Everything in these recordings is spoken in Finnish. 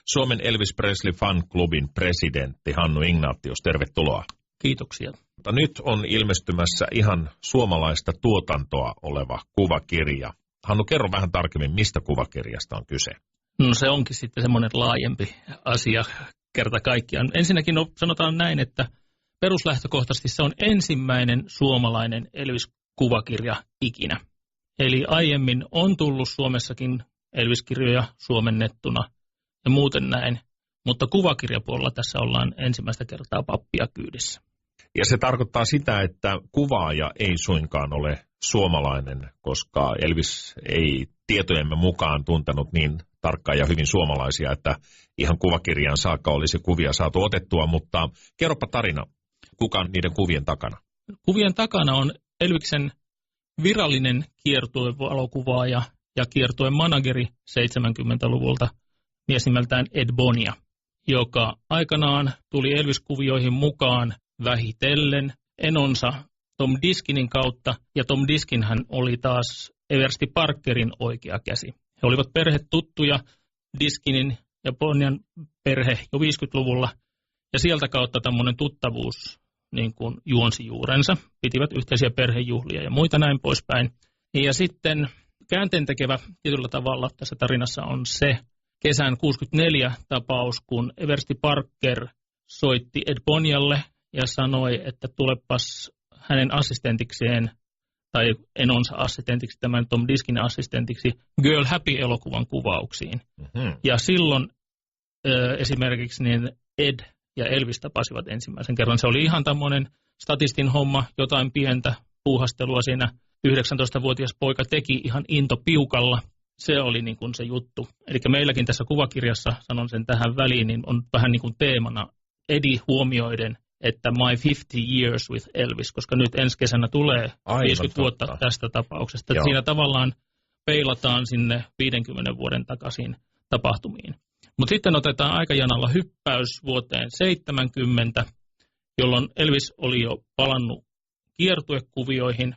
Suomen Elvis Presley Fan Clubin presidentti Hannu Ignatius, tervetuloa. Kiitoksia. Mutta nyt on ilmestymässä ihan suomalaista tuotantoa oleva kuvakirja. Hannu, kerro vähän tarkemmin, mistä kuvakirjasta on kyse? No se onkin sitten semmoinen laajempi asia kerta kaikkiaan. Ensinnäkin sanotaan näin, että peruslähtökohtaisesti se on ensimmäinen suomalainen Elvis-kuvakirja ikinä. Eli aiemmin on tullut Suomessakin Elvis-kirjoja suomennettuna ja muuten näin, mutta kuvakirjapuolella tässä ollaan ensimmäistä kertaa pappia kyydissä. Ja se tarkoittaa sitä, että kuvaaja ei suinkaan ole suomalainen, koska Elvis ei tietojemme mukaan tuntenut niin tarkkaan ja hyvin suomalaisia, että ihan kuvakirjan saakka olisi kuvia saatu otettua, mutta kerropa tarina, kuka on niiden kuvien takana? Kuvien takana on Elviksen virallinen kiertuevalokuvaaja ja kiertueen manageri 70-luvulta, mies nimeltään Ed Bonnia, joka aikanaan tuli Elvis-kuvioihin mukaan vähitellen enonsa Tom Diskinin kautta, ja Tom Diskinhän oli taas Eversti Parkerin oikea käsi. He olivat perhetuttuja, Diskinin ja Bonnian perhe jo 50-luvulla, ja sieltä kautta tämmöinen tuttavuus niin kuin juonsi juurensa. Pitivät yhteisiä perhejuhlia ja muita näin poispäin. Ja sitten käänteentekevä tietyllä tavalla tässä tarinassa on se kesän 64 tapaus, kun Eversti Parker soitti Ed Bonnialle ja sanoi, että tulepas hänen assistentikseen, tai enonsa assistentiksi, tämän Tom Diskin assistentiksi, Girl Happy-elokuvan kuvauksiin. Mm-hmm. Ja silloin esimerkiksi niin Ed ja Elvis tapasivat ensimmäisen kerran. Se oli ihan tämmöinen statistin homma, jotain pientä puuhastelua siinä 19-vuotias poika teki ihan into piukalla. Se oli niin kuin se juttu. Eli meilläkin tässä kuvakirjassa, sanon sen tähän väliin, niin on vähän niin kuin teemana Eddie huomioiden, että my 50 years with Elvis, koska nyt ensi kesänä tulee 50 vuotta tästä tapauksesta. Siinä tavallaan peilataan sinne 50 vuoden takaisin tapahtumiin. Mutta sitten otetaan aikajanalla hyppäys vuoteen 70, jolloin Elvis oli jo palannut kiertuekuvioihin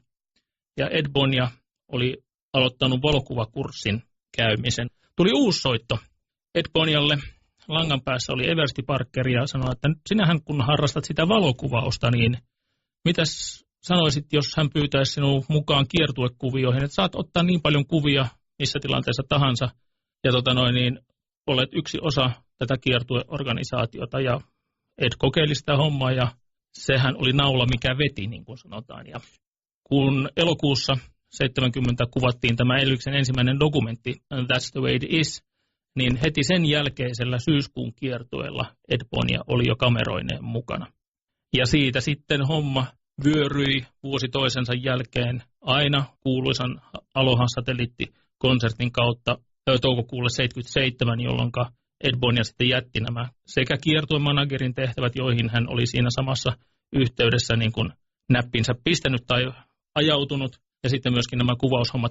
ja Ed Bonnia oli aloittanut valokuvakurssin käymisen. Tuli uusi soitto Ed Bonnialle. Langan päässä oli Eversti Parker ja sanoi, että sinähän kun harrastat sitä valokuvausta, niin mitäs sanoisit, jos hän pyytäisi sinua mukaan kiertuekuvioihin, että saat ottaa niin paljon kuvia missä tilanteessa tahansa ja olet yksi osa tätä kiertueorganisaatiota ja Ed kokeili sitä hommaa ja sehän oli naula mikä veti, niin kuin sanotaan. Ja kun elokuussa 70 kuvattiin tämä Elviksen ensimmäinen dokumentti, That's the way it is, niin heti sen jälkeisellä syyskuun kiertueella Ed Bonnia oli jo kameroineen mukana. Ja siitä sitten homma vyöryi vuosi toisensa jälkeen aina kuuluisan Aloha-satelliittikonsertin kautta toukokuulle 77, jolloin Ed Bonnia sitten jätti nämä sekä kiertuemanagerin tehtävät, joihin hän oli siinä samassa yhteydessä niin kuin näppinsä pistänyt tai ajautunut, ja sitten myöskin nämä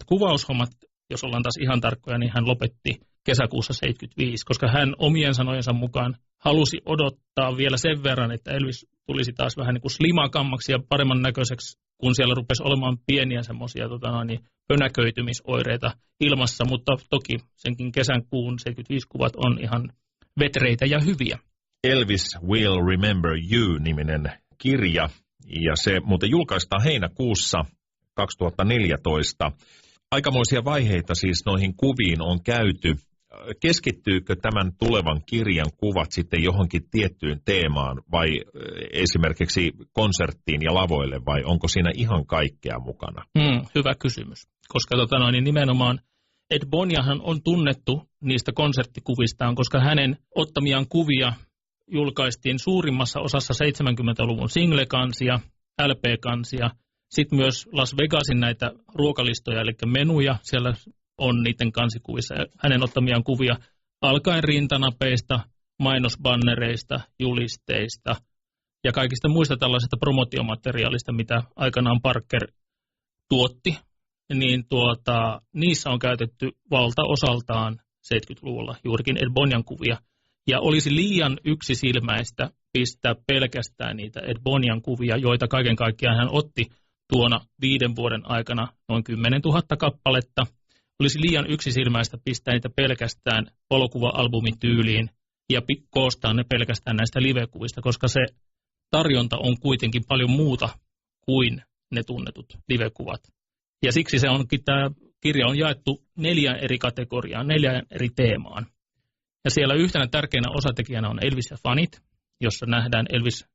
kuvaushommat, jos ollaan taas ihan tarkkoja, niin hän lopetti kesäkuussa 75, koska hän omien sanojensa mukaan halusi odottaa vielä sen verran, että Elvis tulisi taas vähän niin kuin slimakammaksi ja paremman näköiseksi, kun siellä rupesi olemaan pieniä semmoisia pönäköitymisoireita ilmassa, mutta toki senkin kuun 75 kuvat on ihan vetreitä ja hyviä. Elvis Will Remember You-niminen kirja, ja se muuten julkaistaan heinäkuussa 2014. Aikamoisia vaiheita siis noihin kuviin on käyty. Keskittyykö tämän tulevan kirjan kuvat sitten johonkin tiettyyn teemaan vai esimerkiksi konserttiin ja lavoille vai onko siinä ihan kaikkea mukana? Hyvä kysymys, koska nimenomaan Ed Bonniahan on tunnettu niistä konserttikuvistaan, koska hänen ottamiaan kuvia julkaistiin suurimmassa osassa 70-luvun single-kansia, LP-kansia, sitten myös Las Vegasin näitä ruokalistoja, eli menuja, siellä on niiden kansikuvissa hänen ottamiaan kuvia alkaen rintanapeista, mainosbannereista, julisteista ja kaikista muista tällaisista promotiomateriaalista, mitä aikanaan Parker tuotti, niin niissä on käytetty valtaosaltaan 70-luvulla juurikin Ed Bonnian kuvia. Ja olisi liian yksisilmäistä pistää pelkästään niitä Ed Bonnian kuvia, joita kaiken kaikkiaan hän otti tuona 5 vuoden aikana noin 10 000 kappaletta. Olisi liian yksisilmäistä pistää niitä pelkästään valokuva-albumin tyyliin ja koostaa ne pelkästään näistä livekuvista, koska se tarjonta on kuitenkin paljon muuta kuin ne tunnetut livekuvat. Ja siksi se onkin, tämä kirja on jaettu 4 eri kategoriaan, 4 eri teemaan. Ja siellä yhtenä tärkeänä osatekijänä on Elvis ja fanit, jossa nähdään Elvis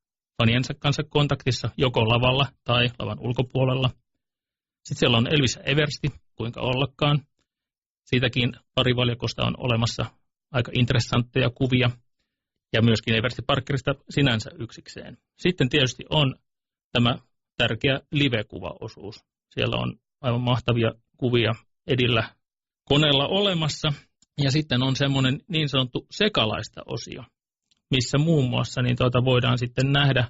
faniensa kanssa kontaktissa joko lavalla tai lavan ulkopuolella. Sitten siellä on Elvis ja Eversti, kuinka ollakaan. Siitäkin parivaljakosta on olemassa aika interessantteja kuvia. Ja myöskin Eversti Parkerista sinänsä yksikseen. Sitten tietysti on tämä tärkeä live-kuvaosuus. Siellä on aivan mahtavia kuvia Edillä koneella olemassa. Ja sitten on semmoinen niin sanottu sekalaista osio, missä muun muassa voidaan sitten nähdä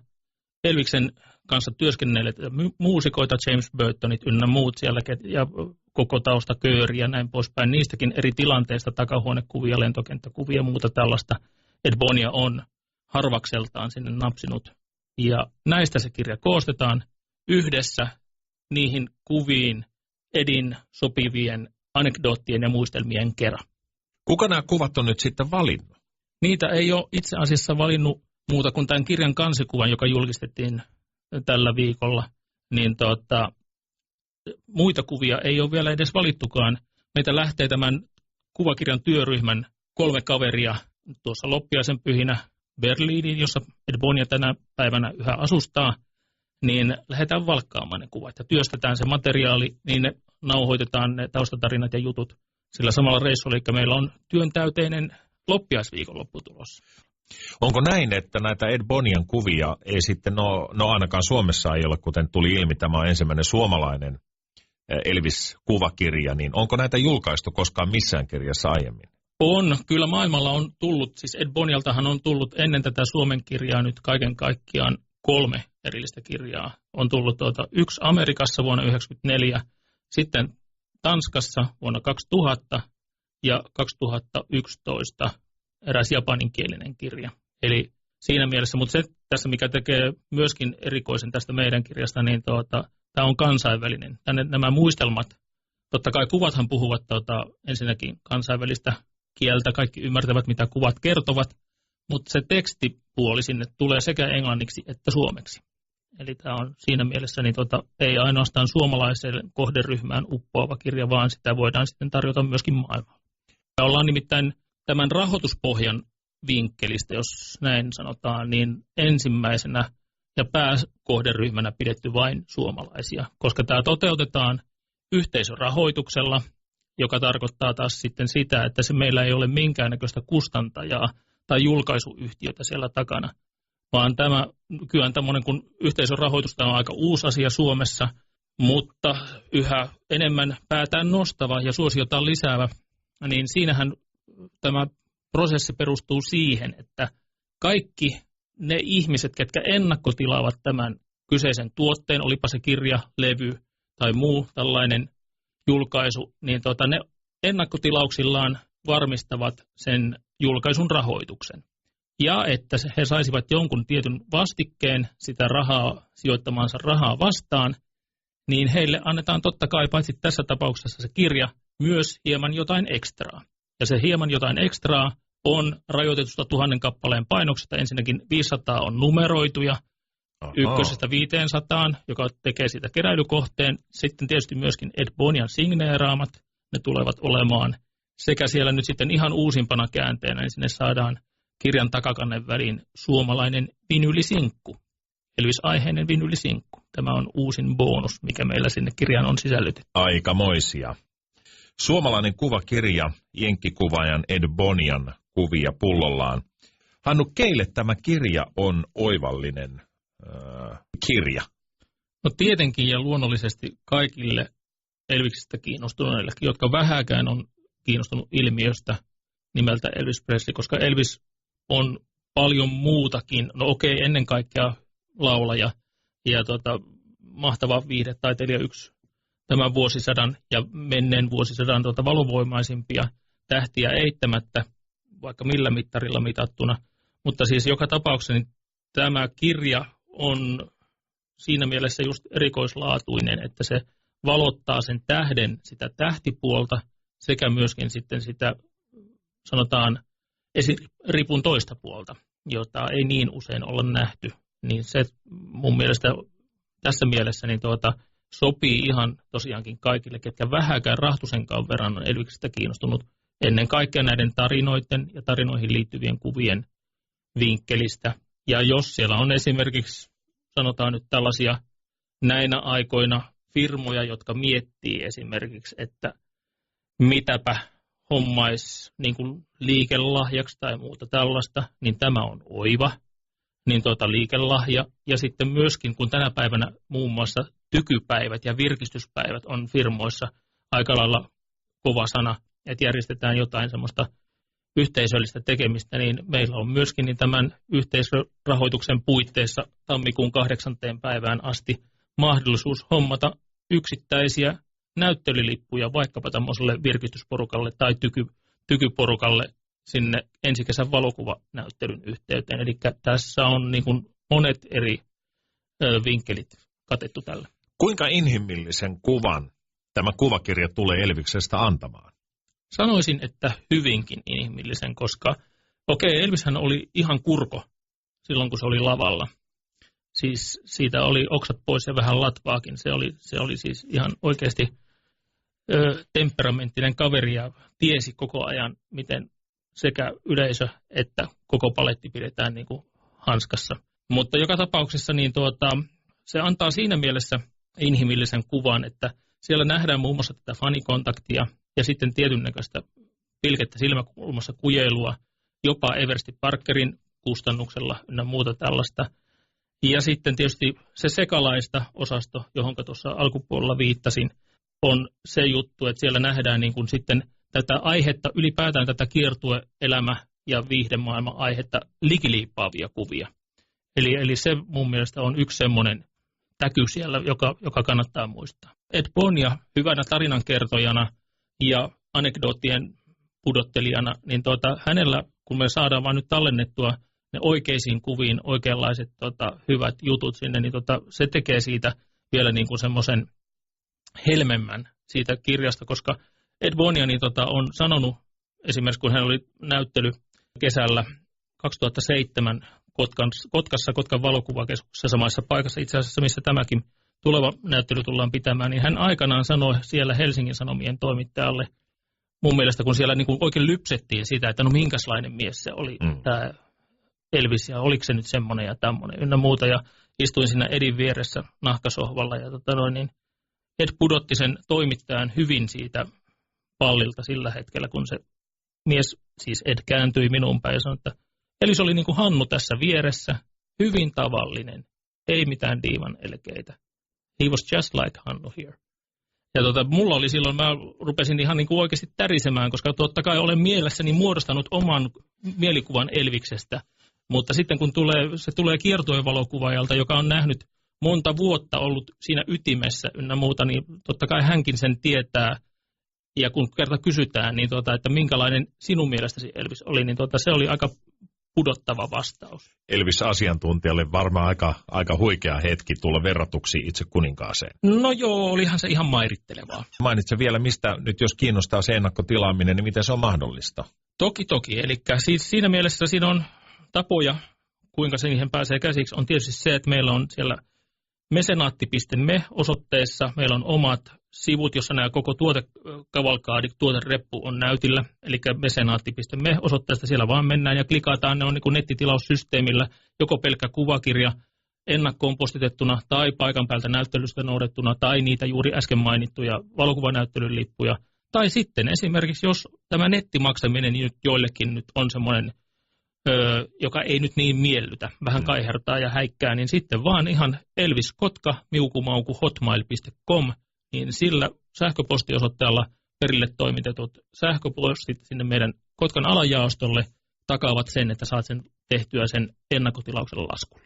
Elviksen kanssa työskennelleet muusikoita, James Burtonit ynnä muut siellä, ja koko taustakööri ja näin poispäin. Niistäkin eri tilanteista, takahuonekuvia, lentokenttäkuvia ja muuta tällaista Ed Bonia on harvakseltaan sinne napsinut. Ja näistä se kirja koostetaan yhdessä niihin kuviin Edin sopivien anekdoottien ja muistelmien kerran. Kuka nämä kuvat on nyt sitten valinnut? Niitä ei ole itse asiassa valinnut muuta kuin tämän kirjan kansikuvan, joka julkistettiin tällä viikolla. Niin muita kuvia ei ole vielä edes valittukaan. Meitä lähtee tämän kuvakirjan työryhmän 3 kaveria tuossa loppiaisen pyhinä Berliiniin, jossa Ed Bonia tänä päivänä yhä asustaa, niin lähdetään valkkaamaan ne kuvat ja työstetään se materiaali, niin ne nauhoitetaan ne taustatarinat ja jutut sillä samalla reissulla, eli meillä on työntäyteinen loppiaisviikonloppu tulossa. Onko näin, että näitä Ed Bonian kuvia ei sitten, no ainakaan Suomessa ei ole, kuten tuli ilmi, tämä on ensimmäinen suomalainen Elvis-kuvakirja, niin onko näitä julkaistu koskaan missään kirjassa aiemmin? On. Kyllä maailmalla on tullut, siis Ed Bonialtahan on tullut ennen tätä Suomen kirjaa nyt kaiken kaikkiaan 3 erillistä kirjaa. On tullut 1 Amerikassa vuonna 1994, sitten Tanskassa vuonna 2000 ja 2011 eräs japaninkielinen kirja. Eli siinä mielessä, mutta se tässä mikä tekee myöskin erikoisen tästä meidän kirjasta, niin tämä on kansainvälinen. Tänne nämä muistelmat, totta kai kuvathan puhuvat ensinnäkin kansainvälistä kieltä, kaikki ymmärtävät mitä kuvat kertovat, mutta se tekstipuoli sinne tulee sekä englanniksi että suomeksi. Eli tämä on siinä mielessä niin ei ainoastaan suomalaiselle kohderyhmään uppoava kirja, vaan sitä voidaan sitten tarjota myöskin maailmaan. Me ollaan nimittäin tämän rahoituspohjan vinkkelistä, jos näin sanotaan, niin ensimmäisenä ja pääkohderyhmänä pidetty vain suomalaisia, koska tämä toteutetaan yhteisörahoituksella, joka tarkoittaa taas sitten sitä, että se meillä ei ole minkäännäköistä kustantajaa tai julkaisuyhtiötä siellä takana, vaan tämä nykyään tämmöinen kun yhteisörahoitus on aika uusi asia Suomessa, mutta yhä enemmän päätään nostava ja suosiota lisäävä, niin siinähän tämä prosessi perustuu siihen, että kaikki ne ihmiset, ketkä ennakkotilaavat tämän kyseisen tuotteen, olipa se kirja, levy tai muu tällainen julkaisu, niin ne ennakkotilauksillaan varmistavat sen julkaisun rahoituksen. Ja että he saisivat jonkun tietyn vastikkeen sitä sijoittamaansa rahaa vastaan, niin heille annetaan totta kai paitsi tässä tapauksessa se kirja, myös hieman jotain ekstraa. Ja se hieman jotain ekstraa on rajoitetusta 1000 kappaleen painoksesta. Ensinnäkin 500 on numeroituja, 1-500, joka tekee siitä keräilykohteen. Sitten tietysti myöskin Ed Bonian signeeraamat, ne tulevat olemaan. Sekä siellä nyt sitten ihan uusimpana käänteenä, niin sinne saadaan kirjan takakannen väliin suomalainen vinyylisinkku, Elvis-aiheinen vinyylisinkku. Tämä on uusin bonus, mikä meillä sinne kirjaan on sisällytetty. Aikamoisia. Suomalainen kuvakirja, jenkkikuvaajan Ed Bonian kuvia pullollaan. Hannu, keille tämä kirja on oivallinen kirja? No tietenkin ja luonnollisesti kaikille Elviksestä kiinnostuneille, jotka vähäkään on kiinnostunut ilmiöstä nimeltä Elvis Presley, koska Elvis on paljon muutakin. No okei, ennen kaikkea laulaja ja mahtava viihdetaiteilija, yksi tämän vuosisadan ja menneen vuosisadan valovoimaisimpia tähtiä eittämättä, vaikka millä mittarilla mitattuna. Mutta siis joka tapauksessa niin tämä kirja on siinä mielessä just erikoislaatuinen, että se valottaa sen tähden sitä tähtipuolta sekä myöskin sitten sitä sanotaan ripun toista puolta, jota ei niin usein olla nähty. Niin se mun mielestä tässä mielessä niin sopii ihan tosiaankin kaikille, ketkä vähäkään rahtusenkaan verran on Elviksestä kiinnostunut ennen kaikkea näiden tarinoiden ja tarinoihin liittyvien kuvien vinkkelistä. Ja jos siellä on esimerkiksi, sanotaan nyt tällaisia näinä aikoina firmoja, jotka miettii esimerkiksi, että mitäpä hommaisi niin kuin liikelahjaksi tai muuta tällaista, niin tämä on oiva niin liikelahja. Ja sitten myöskin, kun tänä päivänä muun muassa tykypäivät ja virkistyspäivät on firmoissa aika lailla kova sana, että järjestetään jotain semmoista yhteisöllistä tekemistä, niin meillä on myöskin niin tämän yhteisrahoituksen puitteissa tammikuun 8. päivään asti mahdollisuus hommata yksittäisiä näyttelylippuja vaikkapa tämmöiselle virkistysporukalle tai tykyporukalle sinne ensikesän valokuvanäyttelyn yhteyteen. Eli tässä on niin kuin monet eri vinkkelit katettu tällä. Kuinka inhimillisen kuvan tämä kuvakirja tulee Elviksestä antamaan? Sanoisin, että hyvinkin inhimillisen, koska Elvishän oli ihan kurko silloin, kun se oli lavalla. Siis siitä oli oksat pois ja vähän latvaakin. Se oli siis ihan oikeasti temperamenttinen kaveri ja tiesi koko ajan, miten sekä yleisö että koko paletti pidetään niin kuin hanskassa. Mutta joka tapauksessa niin se antaa siinä mielessä inhimillisen kuvan, että siellä nähdään muun muassa tätä fanikontaktia ja sitten tietyn näköistä pilkettä silmäkulmassa kujeilua, jopa Eversti Parkerin kustannuksella ynnä muuta tällaista. Ja sitten tietysti se sekalaista osasto, johon tuossa alkupuolella viittasin, on se juttu, että siellä nähdään niin kuin sitten tätä aihetta, ylipäätään tätä kiertueelämä- ja viihdemaailman aihetta likiliippaavia kuvia. Eli se mun mielestä on yksi semmoinen täky siellä, joka kannattaa muistaa. Ed Bonia hyvänä tarinankertojana ja anekdoottien pudottelijana, niin hänellä, kun me saadaan vaan nyt tallennettua ne oikeisiin kuviin oikeanlaiset hyvät jutut sinne, niin se tekee siitä vielä niin kuin semmoisen helmemmän siitä kirjasta, koska Ed Bonia niin on sanonut esimerkiksi, kun hän oli näyttely kesällä 2007 Kotkassa, Kotkan valokuvakeskuksessa samassa paikassa itse asiassa, missä tämäkin tuleva näyttely tullaan pitämään, niin hän aikanaan sanoi siellä Helsingin Sanomien toimittajalle, mun mielestä kun siellä niin kuin oikein lypsettiin sitä, että no minkälainen mies se oli tämä Elvis ja oliko se nyt semmoinen ja tämmöinen ynnä muuta, ja istuin siinä Edin vieressä nahkasohvalla ja niin Ed pudotti sen toimittajan hyvin siitä pallilta sillä hetkellä, kun se mies, siis Ed, kääntyi minuun päin ja sanoi, että Elvis oli niin kuin Hannu tässä vieressä, hyvin tavallinen, ei mitään diivan elkeitä. He was just like Hannu here. Ja mulla oli silloin, mä rupesin ihan niin kuin oikeasti tärisemään, koska totta kai olen mielessäni muodostanut oman mielikuvan Elviksestä, mutta sitten kun se tulee kiertuevalokuvaajalta, joka on nähnyt monta vuotta ollut siinä ytimessä ynnä muuta, niin totta kai hänkin sen tietää. Ja kun kerta kysytään, niin että minkälainen sinun mielestäsi Elvis oli, niin se oli aika pudottava vastaus. Elvis-asiantuntijalle varmaan aika huikea hetki tulla verratuksi itse kuninkaaseen. No joo, olihan se ihan mairittelevaa. Mainitse vielä, mistä nyt jos kiinnostaa se ennakkotilaaminen, niin miten se on mahdollista? Toki. Eli siis siinä mielessä siinä on tapoja, kuinka se niihin pääsee käsiksi, on tietysti se, että meillä on siellä mesenaatti.me osoitteessa, meillä on omat sivut, jossa nämä koko tuotekavalkaadi, tuotereppu on näytillä, eli mesenaatti.me osoitteesta siellä vaan mennään ja klikataan, ne on niin kuin nettitilaussysteemillä, joko pelkkä kuvakirja ennakkoon postitettuna tai paikan päältä näyttelystä noudettuna tai niitä juuri äsken mainittuja valokuvanäyttelyn lippuja. Tai sitten esimerkiksi, jos tämä nettimaksaminen nyt joillekin nyt on semmoinen, joka ei nyt niin miellytä, vähän kaihertaa ja häikkää, niin sitten vaan ihan elviskotka@hotmail.com, niin sillä sähköpostiosoitteella perille toimitetut sähköpostit sinne meidän Kotkan alajaostolle takaavat sen, että saat sen tehtyä sen ennakkotilauksen laskulla.